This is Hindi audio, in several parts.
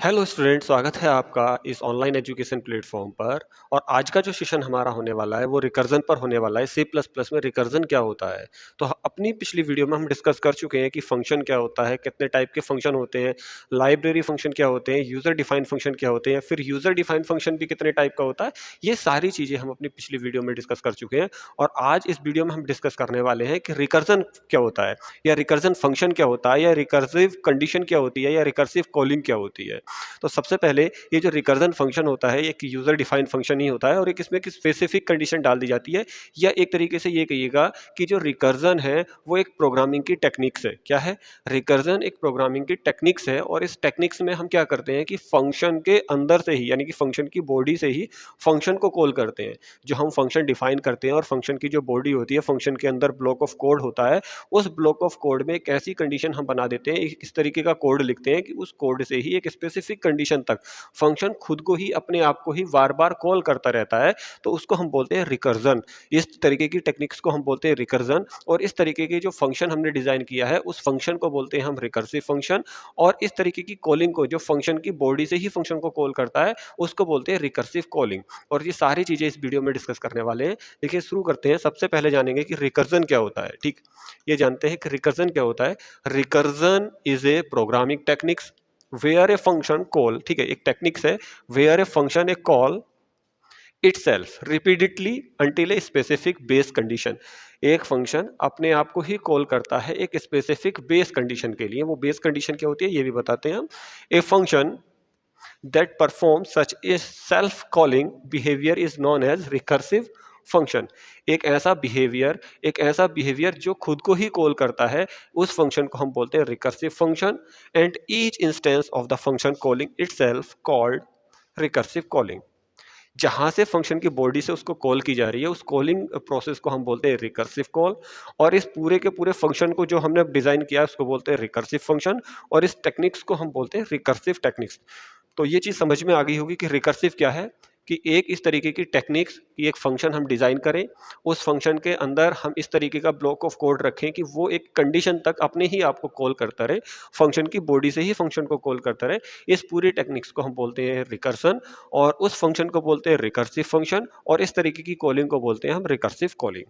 हेलो स्टूडेंट, स्वागत है आपका इस ऑनलाइन एजुकेशन प्लेटफॉर्म पर। और आज का जो सेशन हमारा होने वाला है वो रिकर्जन पर होने वाला है। सी प्लस प्लस में रिकर्जन क्या होता है। तो अपनी पिछली वीडियो में हम डिस्कस कर चुके हैं कि फंक्शन क्या होता है, कितने टाइप के फंक्शन होते हैं, लाइब्रेरी फंक्शन क्या होते हैं, यूजर डिफाइंड फंक्शन क्या होते हैं, फिर यूजर डिफाइंड फंक्शन भी कितने टाइप का होता है। ये सारी चीज़ें हम अपनी पिछली वीडियो में डिस्कस कर चुके हैं। और आज इस वीडियो में हम डिस्कस करने वाले हैं कि रिकर्जन क्या होता है, या रिकर्जन फंक्शन क्या होता है, या रिकर्सिव कंडीशन क्या होती है, या रिकर्सिव कॉलिंग क्या होती है। तो सबसे पहले ये जो रिकर्जन फंक्शन होता है एक यूजर डिफाइंड फंक्शन ही होता है, और एक इसमें एक स्पेसिफिक कंडीशन डाल दी जाती है। या एक तरीके से ये कहिएगा कि जो रिकर्जन है वो एक प्रोग्रामिंग की टेक्निक्स है। क्या है? रिकर्जन एक प्रोग्रामिंग की टेक्निक्स है। और इस टेक्निक्स में हम क्या करते हैं कि फंक्शन के अंदर से ही, यानी कि फंक्शन की बॉडी से ही फंक्शन को कॉल करते हैं। जो हम फंक्शन डिफाइन करते हैं और फंक्शन की जो बॉडी होती है, फंक्शन के अंदर ब्लॉक ऑफ कोड होता है, उस ब्लॉक ऑफ कोड में एक ऐसी कंडीशन हम बना देते हैं, इस तरीके का कोड लिखते हैं कि उस कोड से ही एक स्पेसिफिक कंडीशन तक फंक्शन खुद को ही, अपने आप को ही बार बार कॉल करता रहता है। तो उसको हम बोलते हैं रिकर्जन। इस तरीके की टेक्निक्स को हम बोलते हैं रिकर्जन। और इस तरीके के जो फंक्शन हमने डिजाइन किया है उस फंक्शन को बोलते हैं हम रिकर्सिव फंक्शन। और इस तरीके की कॉलिंग को, जो फंक्शन की बॉडी से ही फंक्शन को कॉल करता है, उसको बोलते हैं रिकर्सिव कॉलिंग। और ये सारी चीजें इस वीडियो में डिस्कस करने वाले हैं। देखिए, शुरू करते हैं। सबसे पहले जानेंगे कि रिकर्जन क्या होता है। ठीक, ये जानते हैं कि रिकर्जन क्या होता है। Recursion is a programming techniques where a function call, ठीक है, एक टेक्निक्स है, where a function a call itself repeatedly until a specific base condition। एक फंक्शन अपने आप को ही कॉल करता है एक स्पेसिफिक बेस कंडीशन के लिए। वो बेस कंडीशन क्या होती है ये भी बताते हैं हम। A function that performs such a self calling behavior is known as recursive function. एक ऐसा बिहेवियर जो खुद को ही कॉल करता है, उस फंक्शन को हम बोलते हैं recursive function. And each instance of the function calling itself called recursive calling. जहां से फंक्शन की बॉडी से उसको कॉल की जा रही है, उस कॉलिंग प्रोसेस को हम बोलते हैं रिकर्सिव कॉल। और इस पूरे के पूरे फंक्शन को जो हमने डिजाइन किया है उसको बोलते हैं रिकर्सिव फंक्शन। और इस टेक्निक्स को हम बोलते हैं रिकर्सिव टेक्निक्स। तो ये चीज समझ में आ गई होगी कि रिकर्सिव क्या है। कि एक इस तरीके की टेक्निक्स की एक फंक्शन हम डिजाइन करें, उस फंक्शन के अंदर हम इस तरीके का ब्लॉक ऑफ कोड रखें कि वो एक कंडीशन तक अपने ही आपको कॉल करता रहे, फंक्शन की बॉडी से ही फंक्शन को कॉल करता रहे। इस पूरी टेक्निक्स को हम बोलते हैं रिकर्सन। और उस फंक्शन को बोलते हैं रिकर्सिव फंक्शन। और इस तरीके की कॉलिंग को बोलते हैं हम रिकर्सिव कॉलिंग,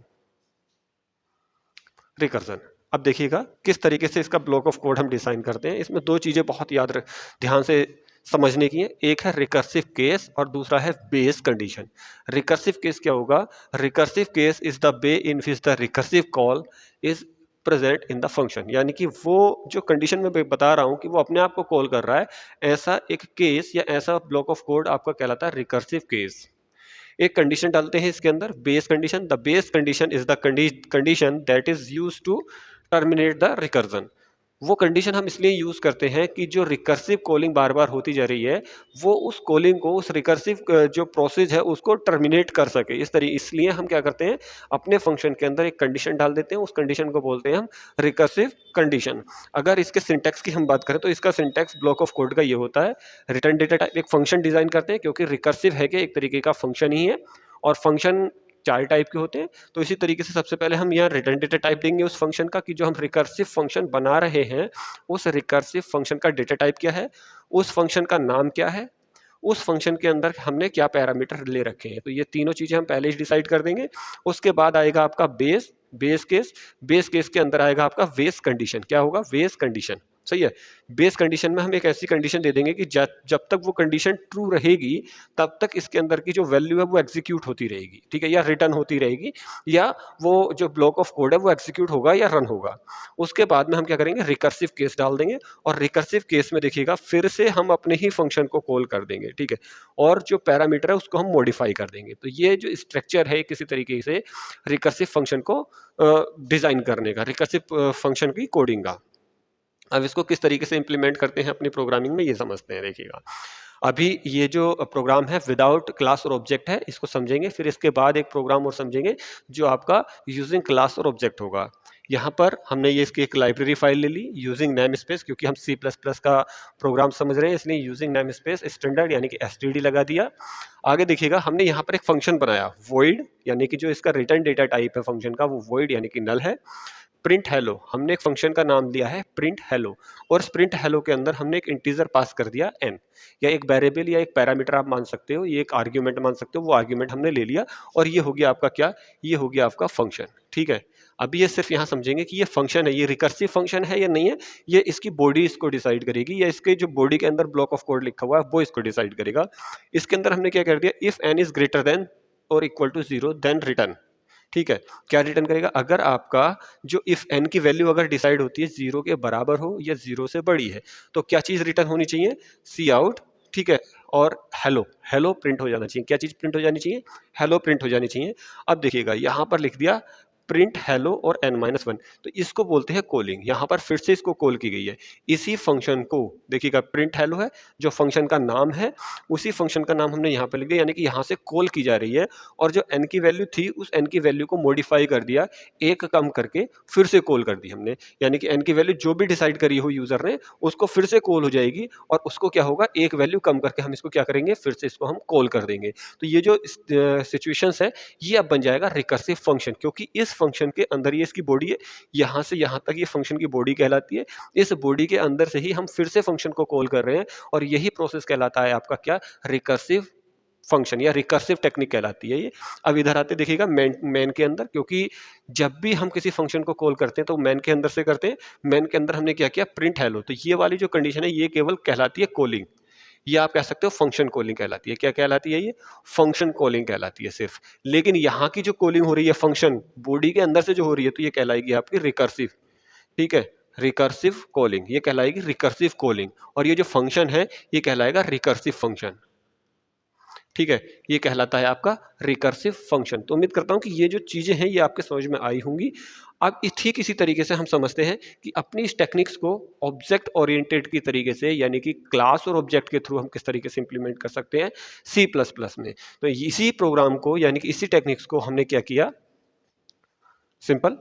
रिकर्सन। अब देखिएगा किस तरीके से इसका ब्लॉक ऑफ कोड हम डिजाइन करते हैं। इसमें दो चीजें बहुत ध्यान से समझने की है। एक है रिकर्सिव केस और दूसरा है बेस कंडीशन। रिकर्सिव केस क्या होगा? Recursive case is the way in which the recursive call is present in the function. यानी कि वो जो कंडीशन में बता रहा हूं कि वो अपने आप को कॉल कर रहा है, ऐसा एक केस या ऐसा ब्लॉक ऑफ कोड आपका कहलाता है रिकर्सिव केस। एक कंडीशन डालते हैं इसके अंदर, base condition. The base condition is the condition that is use to terminate the recursion. वो कंडीशन हम इसलिए यूज करते हैं कि जो रिकर्सिव कॉलिंग बार बार होती जा रही है, वो उस कॉलिंग को, उस रिकर्सिव जो प्रोसेस है उसको टर्मिनेट कर सके। इसलिए हम क्या करते हैं, अपने फंक्शन के अंदर एक कंडीशन डाल देते हैं। उस कंडीशन को बोलते हैं हम रिकर्सिव कंडीशन। अगर इसके सिंटैक्स की हम बात करें तो इसका सिंटैक्स ब्लॉक ऑफ कोड का ये होता है। रिटर्न डेटा टाइप, एक फंक्शन डिजाइन करते हैं क्योंकि रिकर्सिव है कि एक तरीके का फंक्शन ही है। और फंक्शन चार टाइप के होते हैं। तो इसी तरीके से सबसे पहले हम यहाँ रिटर्न डेटा टाइप देंगे उस फंक्शन का, कि जो हम रिकर्सिव फंक्शन बना रहे हैं उस रिकर्सिव फंक्शन का डेटा टाइप क्या है, उस फंक्शन का नाम क्या है, उस फंक्शन के अंदर हमने क्या पैरामीटर ले रखे हैं। तो ये तीनों चीजें हम पहले ही डिसाइड कर देंगे। उसके बाद आएगा आपका बेस केस के अंदर आएगा आपका वेस कंडीशन। क्या होगा? वेस कंडीशन। सही है। बेस कंडीशन में हम एक ऐसी कंडीशन दे देंगे कि जब तक वो कंडीशन ट्रू रहेगी तब तक इसके अंदर की जो वैल्यू है वो एग्जीक्यूट होती रहेगी, ठीक है, या रिटर्न होती रहेगी, या वो जो ब्लॉक ऑफ कोड है वो एग्जीक्यूट होगा या रन होगा। उसके बाद में हम क्या करेंगे, रिकर्सिव केस डाल देंगे। और रिकर्सिव केस में देखिएगा फिर से हम अपने ही फंक्शन को कॉल कर देंगे, ठीक है, और जो पैरामीटर है उसको हम मॉडिफाई कर देंगे। तो ये जो स्ट्रक्चर है किसी तरीके से रिकर्सिव फंक्शन को डिजाइन करने का, रिकर्सिव फंक्शन की कोडिंग का। अब इसको किस तरीके से इंप्लीमेंट करते हैं अपनी प्रोग्रामिंग में, ये समझते हैं। देखिएगा, अभी ये जो प्रोग्राम है विदाउट क्लास और ऑब्जेक्ट है, इसको समझेंगे। फिर इसके बाद एक प्रोग्राम और समझेंगे जो आपका यूजिंग क्लास और ऑब्जेक्ट होगा। यहाँ पर हमने ये इसकी एक लाइब्रेरी फाइल ले ली यूजिंग नेम स्पेस, क्योंकि हम सी प्लस प्लस का प्रोग्राम समझ रहे हैं, इसलिए यूजिंग नेम स्पेस स्टैंडर्ड यानी कि एसटीडी लगा दिया। आगे देखिएगा, हमने यहाँ पर एक फंक्शन बनाया वॉइड, यानी कि जो इसका रिटर्न डेटा टाइप है फंक्शन का वो वॉइड यानी कि नल है। प्रिंट हेलो, हमने एक फंक्शन का नाम दिया है प्रिंट हेलो, और इस प्रिंट हेलो के अंदर हमने एक इंटीजर पास कर दिया n, या एक वेरिएबल या एक पैरामीटर आप मान सकते हो, ये एक आर्ग्यूमेंट मान सकते हो, वो आर्ग्यूमेंट हमने ले लिया और ये हो गया आपका क्या, ये हो गया आपका फंक्शन। ठीक है, अभी ये सिर्फ यहाँ समझेंगे कि ये फंक्शन है, ये रिकर्सिव फंक्शन है या नहीं है, ये इसकी बॉडी इसको डिसाइड करेगी, या इसके जो बॉडी के अंदर ब्लॉक ऑफ कोड लिखा हुआ है वो इसको डिसाइड करेगा। इसके अंदर हमने क्या कर दिया, if n is greater then और इक्वल टू 0 देन रिटर्न। ठीक है, क्या रिटर्न करेगा, अगर आपका जो इफ n की वैल्यू अगर डिसाइड होती है 0 के बराबर हो या 0 से बड़ी है, तो क्या चीज रिटर्न होनी चाहिए, सी आउट। ठीक है, और हेलो, हेलो प्रिंट हो जाना चाहिए। क्या चीज प्रिंट हो जानी चाहिए, हेलो प्रिंट हो जानी चाहिए। अब देखिएगा यहां पर लिख दिया प्रिंट हेलो और n-1, तो इसको बोलते हैं कॉलिंग। यहां पर फिर से इसको कॉल की गई है, इसी फंक्शन को देखिएगा, प्रिंट हेलो है जो फंक्शन का नाम है, उसी फंक्शन का नाम हमने यहां पर लिख दिया, यानी कि यहां से कॉल की जा रही है, और जो n की वैल्यू थी उस n की वैल्यू को मॉडिफाई कर दिया, एक कम करके फिर से कॉल कर दी हमने, यानी कि n की वैल्यू जो भी डिसाइड करी हो यूजर ने उसको फिर से कॉल हो जाएगी, और उसको क्या होगा, एक वैल्यू कम करके हम इसको क्या करेंगे, फिर से इसको हम कॉल कर देंगे। तो ये जो सिचुएशंस है ये अब बन जाएगा रिकर्सिव फंक्शन, क्योंकि इस फंक्शन के अंदर ये इसकी बॉडी है, यहां से यहां तक ये फंक्शन की बॉडी कहलाती है, इस बॉडी के अंदर से ही हम फिर से फंक्शन को कॉल कर रहे हैं, और यही प्रोसेस कहलाता है आपका क्या, रिकर्सिव फंक्शन या रिकर्सिव टेक्निक कहलाती है ये। अब इधर आते देखिएगा मेन के अंदर, क्योंकि जब भी हम किसी फंक्शन को कॉल करते हैं तो मेन के अंदर से करते हैं, मेन के अंदर हमने क्या किया, प्रिंट हेलो, तो ये वाली जो कंडीशन है ये केवल कहलाती है कॉलिंग, ये आप कह सकते हो फंक्शन कॉलिंग कहलाती है। क्या कहलाती है, ये फंक्शन कॉलिंग कहलाती है सिर्फ। लेकिन यहाँ की जो कॉलिंग हो रही है फंक्शन बॉडी के अंदर से जो हो रही है, तो ये कहलाएगी आपकी रिकर्सिव। ठीक है, रिकर्सिव कॉलिंग ये कहलाएगी रिकर्सिव कॉलिंग, और ये जो फंक्शन है ये कहलाएगा रिकर्सिव फंक्शन। ठीक है, ये कहलाता है आपका रिकर्सिव फंक्शन। तो उम्मीद करता हूं कि ये जो चीजें हैं ये आपके समझ में आई होंगी। अब ठीक इसी तरीके से हम समझते हैं कि अपनी इस टेक्निक्स को ऑब्जेक्ट ओरिएंटेड की तरीके से, यानी कि क्लास और ऑब्जेक्ट के थ्रू हम किस तरीके से इंप्लीमेंट कर सकते हैं सी प्लस प्लस में। तो इसी प्रोग्राम को, यानी कि इसी टेक्निक्स को हमने क्या किया, सिंपल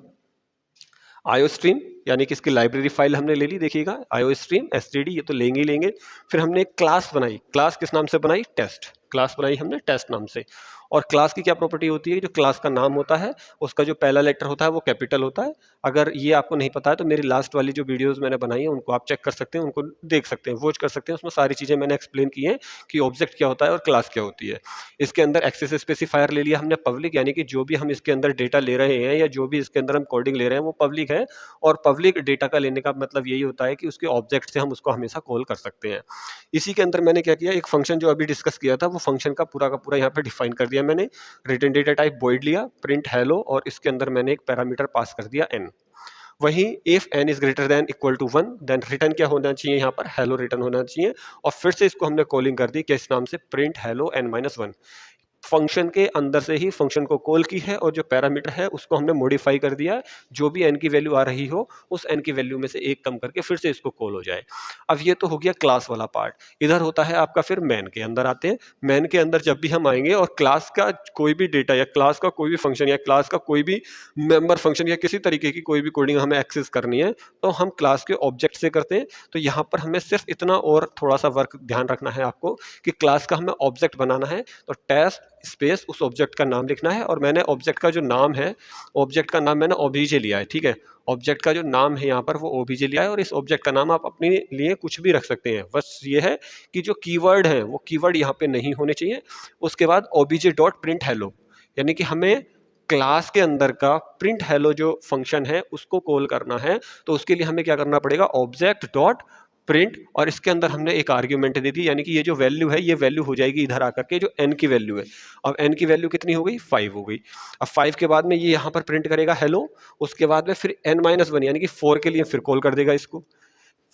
आईओ स्ट्रीम, यानी कि इसकी लाइब्रेरी फाइल हमने ले ली, देखिएगा आईओ स्ट्रीम एसटीडी, ये तो लेंगे ही लेंगे। फिर हमने एक क्लास बनाई, क्लास किस नाम से बनाई, टेस्ट, क्लास बनाई हमने टेस्ट नाम से। और क्लास की क्या प्रॉपर्टी होती है, जो क्लास का नाम होता है उसका जो पहला लेटर होता है वो कैपिटल होता है। अगर ये आपको नहीं पता है तो मेरी लास्ट वाली जो वीडियोस मैंने बनाई है उनको आप चेक कर सकते हैं, उनको देख सकते हैं, वॉच कर सकते हैं, उसमें सारी चीजें मैंने एक्सप्लेन की हैं कि ऑब्जेक्ट क्या होता है और क्लास क्या होती है। इसके अंदर एक्सेस स्पेसिफायर ले लिया हमने पब्लिक, यानी कि जो भी हम इसके अंदर डेटा ले रहे हैं या जो भी इसके अंदर हम कोडिंग ले रहे हैं वो पब्लिक है, और पब्लिक डेटा का लेने का मतलब यही होता है कि उसके ऑब्जेक्ट से हम उसको हमेशा कॉल कर सकते हैं। इसी के अंदर मैंने क्या किया, एक फंक्शन जो अभी डिस्कस किया था वो फंक्शन का पूरा यहाँ पे डिफाइन कर दिया मैंने। रिटर्न डेटा टाइप वॉइड लिया, प्रिंट हेलो, और इसके अंदर मैंने एक पैरामीटर पास कर दिया n। वहीं if n is greater than equal to 1 then return क्या होना चाहिए, यहाँ पर हेलो रिटर्न होना चाहिए, और फिर से इसको हमने कॉलिंग कर दी किस नाम से, प्रिंट हेलो n-1। फंक्शन के अंदर से ही फंक्शन को कॉल की है, और जो पैरामीटर है उसको हमने मॉडिफाई कर दिया है, जो भी n की वैल्यू आ रही हो उस n की वैल्यू में से एक कम करके फिर से इसको कॉल हो जाए। अब ये तो हो गया क्लास वाला पार्ट। इधर होता है आपका, फिर मैन के अंदर आते हैं। मैन के अंदर जब भी हम आएंगे और क्लास का कोई भी डेटा या क्लास का कोई भी फंक्शन या क्लास का कोई भी मेंबर फंक्शन या किसी तरीके की कोई भी कोडिंग हमें एक्सेस करनी है, तो हम क्लास के ऑब्जेक्ट से करते हैं। तो यहाँ पर हमें सिर्फ इतना और थोड़ा सा वर्क ध्यान रखना है आपको कि क्लास का हमें ऑब्जेक्ट बनाना है, तो टेस्ट स्पेस उस ऑब्जेक्ट का नाम लिखना है, और मैंने ऑब्जेक्ट का जो नाम है, ऑब्जेक्ट का नाम मैंने ओबीजे लिया है। ठीक है, ऑब्जेक्ट का जो नाम है यहाँ पर वो ओबीजे लिया है, और इस ऑब्जेक्ट का नाम आप अपने लिए कुछ भी रख सकते हैं, बस ये है कि जो कीवर्ड है वो कीवर्ड यहाँ पे नहीं होने चाहिए। उसके बाद ओबीजे डॉट प्रिंट हेलो, यानी कि हमें क्लास के अंदर का प्रिंट हेलो जो फंक्शन है उसको कॉल करना है, तो उसके लिए हमें क्या करना पड़ेगा, ऑब्जेक्ट डॉट प्रिंट, और इसके अंदर हमने एक आर्ग्यूमेंट दे दी, यानी कि ये जो वैल्यू है ये वैल्यू हो जाएगी इधर आकर के जो n की वैल्यू है। अब n की वैल्यू कितनी हो गई, 5 हो गई। अब 5 के बाद में ये यहाँ पर प्रिंट करेगा हेलो, उसके बाद में फिर n-1 यानी कि 4 के लिए फिर कॉल कर देगा इसको,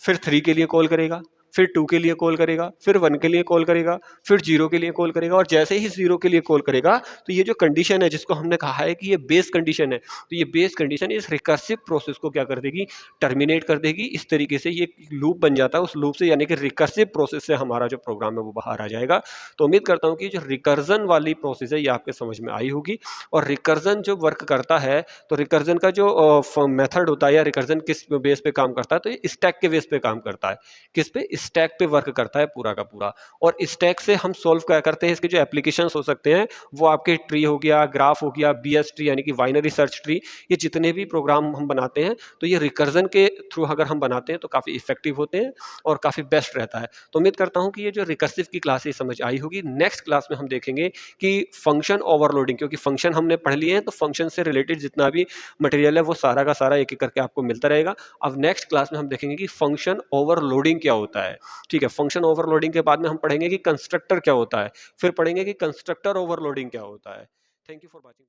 फिर 3 के लिए कॉल करेगा, फिर 2 के लिए कॉल करेगा, फिर 1 के लिए कॉल करेगा, फिर 0 के लिए कॉल करेगा, और जैसे ही 0 के लिए कॉल करेगा तो ये जो कंडीशन है जिसको हमने कहा है कि ये बेस कंडीशन है, तो ये बेस कंडीशन इस रिकर्सिव प्रोसेस को क्या कर देगी, टर्मिनेट कर देगी। इस तरीके से ये लूप बन जाता है, उस लूप से यानी कि रिकर्सिव प्रोसेस से हमारा जो प्रोग्राम है वो बाहर आ जाएगा। तो उम्मीद करता हूँ कि जो रिकर्जन वाली प्रोसेस है ये आपके समझ में आई होगी। और रिकर्जन जो वर्क करता है, तो रिकर्जन का जो मेथड होता है या रिकर्जन किस बेस पे काम करता है, तो ये स्टैक के बेस पे काम करता है। किस पे, स्टैक पे वर्क करता है पूरा का पूरा। और स्टैक से हम सॉल्व क्या करते हैं, इसके जो एप्लीकेशंस हो सकते हैं वो आपके ट्री हो गया, ग्राफ हो गया, बीएस ट्री यानी कि बाइनरी सर्च ट्री, ये जितने भी प्रोग्राम हम बनाते हैं तो ये रिकर्जन के थ्रू अगर हम बनाते हैं तो काफ़ी इफेक्टिव होते हैं और काफ़ी बेस्ट रहता है। तो उम्मीद करता हूँ कि ये जो रिकर्सिव की क्लास है समझ आई होगी। नेक्स्ट क्लास में हम देखेंगे कि फंक्शन ओवरलोडिंग, क्योंकि फंक्शन हमने पढ़ लिए हैं तो फंक्शन से रिलेटेड जितना भी मटेरियल है वो सारा का सारा एक एक करके आपको मिलता रहेगा। अब नेक्स्ट क्लास में हम देखेंगे कि फंक्शन ओवरलोडिंग क्या होता है। ठीक है, फंक्शन ओवरलोडिंग के बाद में हम पढ़ेंगे कि कंस्ट्रक्टर क्या होता है, फिर पढ़ेंगे कि कंस्ट्रक्टर ओवरलोडिंग क्या होता है। Thank you for watching.